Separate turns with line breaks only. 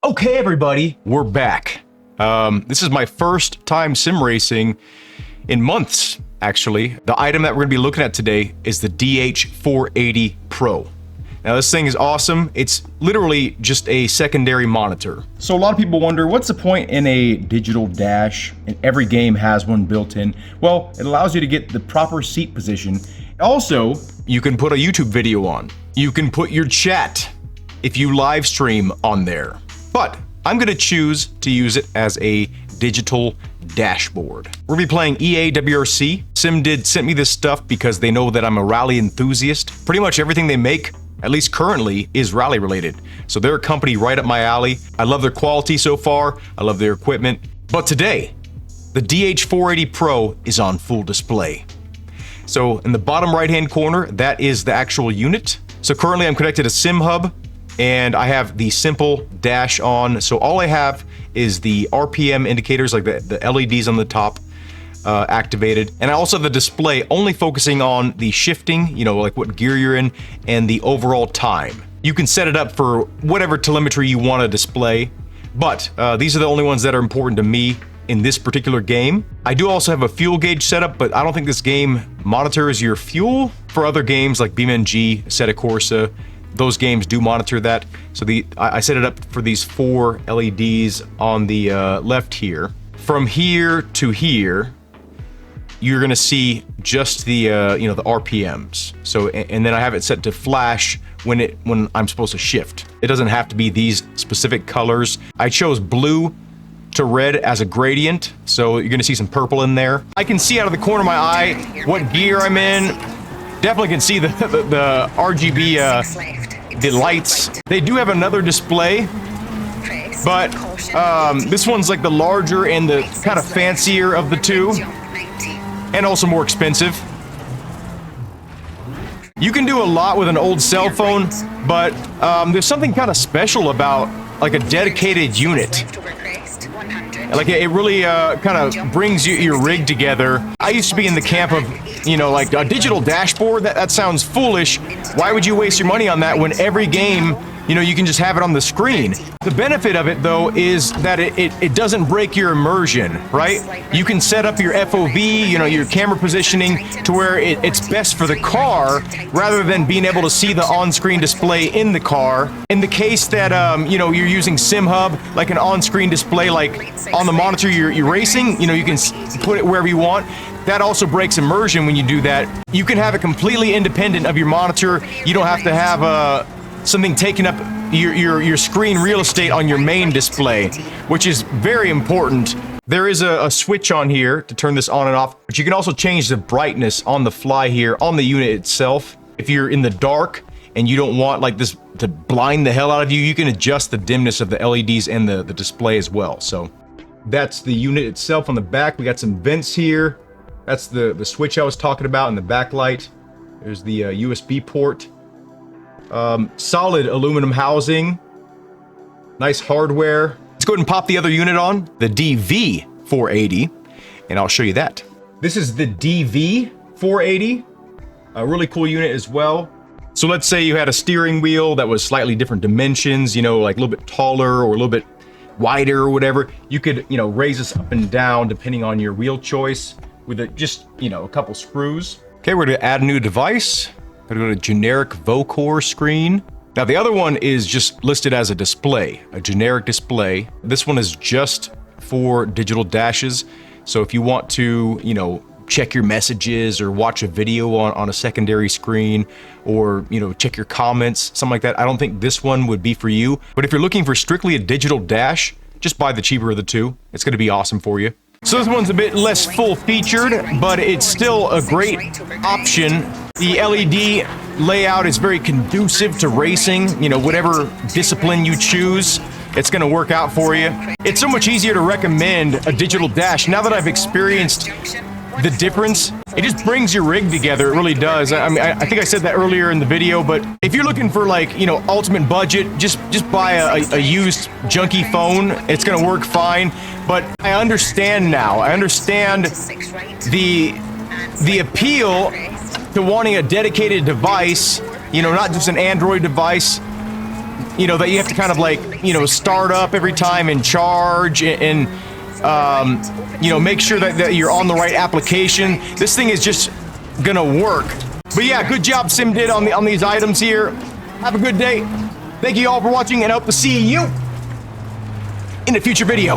Okay, everybody, we're back. This is my first time sim racing in months, actually. The item that we're gonna be looking at today is the DH480 Pro. Now, this thing is awesome. It's literally just a secondary monitor. So a lot of people wonder, what's the point in a digital dash? And every game has one built in. Well, it allows you to get the proper seat position. Also, you can put a YouTube video on. You can put your chat if you live stream on there. But I'm gonna choose to use it as a digital dashboard. We're gonna be playing EA WRC. Simdid sent me this stuff because they know that I'm a rally enthusiast. Pretty much everything they make, at least currently, is rally related. So they're a company right up my alley. I love their quality so far. I love their equipment. But today, the DH480 Pro is on full display. So in the bottom right-hand corner, that is the actual unit. So currently I'm connected to SimHub, and I have the simple dash on. So all I have is the RPM indicators, like the LEDs on the top, activated. And I also have the display only focusing on the shifting, you know, like what gear you're in, and the overall time. You can set it up for whatever telemetry you want to display, but these are the only ones that are important to me in this particular game. I do also have a fuel gauge setup, but I don't think this game monitors your fuel. For other games like BeamNG, Assetto Corsa, those games do monitor that. So I set it up for these 4 LEDs on the left here. From here to here, you're gonna see just the you know, the RPMs. So, and then I have it set to flash when I'm supposed to shift. It doesn't have to be these specific colors. I chose blue to red as a gradient, so you're gonna see some purple in there. I can see out of the corner of my eye what gear I'm in. Definitely can see the RGB, the lights. They do have another display, but this one's like the larger and the kind of fancier of the two, and also more expensive. You can do a lot with an old cell phone, but there's something kind of special about like a dedicated unit. Like it really kind of brings your rig together. I used to be in the camp of, you know, like a digital dashboard. That sounds foolish. Why would you waste your money on that when every game, you know, you can just have it on the screen? The benefit of it, though, is that it doesn't break your immersion, right? You can set up your FOV, you know, your camera positioning to where it's best for the car rather than being able to see the on-screen display in the car. In the case that, you know, you're using SimHub, like an on-screen display, like on the monitor you're racing, you know, you can put it wherever you want. That also breaks immersion when you do that. You can have it completely independent of your monitor. You don't have to have something taking up your screen real estate on your main display, which is very important. There is a switch on here to turn this on and off, but you can also change the brightness on the fly here on the unit itself. If you're in the dark and you don't want like this to blind the hell out of you, you can adjust the dimness of the LEDs and the display as well. So that's the unit itself. On the back, we got some vents here. That's the switch I was talking about in the backlight. There's the USB port. Solid aluminum housing. Nice hardware. Let's go ahead and pop the other unit on, the DV480, and I'll show you that. This is the DV480, a really cool unit as well. So let's say you had a steering wheel that was slightly different dimensions, you know, like a little bit taller or a little bit wider or whatever. You could, you know, raise this up and down depending on your wheel choice with just, you know, a couple screws. Okay, we're gonna add a new device. Gonna go to generic Vocor screen. Now the other one is just listed as a display, a generic display. This one is just for digital dashes. So if you want to, you know, check your messages or watch a video on a secondary screen, or, you know, check your comments, something like that, I don't think this one would be for you. But if you're looking for strictly a digital dash, just buy the cheaper of the two. It's gonna be awesome for you. So this one's a bit less full-featured, but it's still a great option. The LED layout is very conducive to racing. You know, whatever discipline you choose, it's gonna work out for you. It's so much easier to recommend a digital dash. Now that I've experienced the difference, it just brings your rig together. It really does. I mean, I think I said that earlier in the video, but if you're looking for, like, you know, ultimate budget, just buy a used junky phone. It's gonna work fine. But I understand now. I understand the appeal to wanting a dedicated device, you know, not just an Android device. you know, that you have to kind of like, you know, start up every time and charge and you know, make sure that you're on the right application. This thing is just gonna work. But yeah, good job, Simdid, on these items here. Have a good day. Thank you all for watching, and I hope to see you in a future video.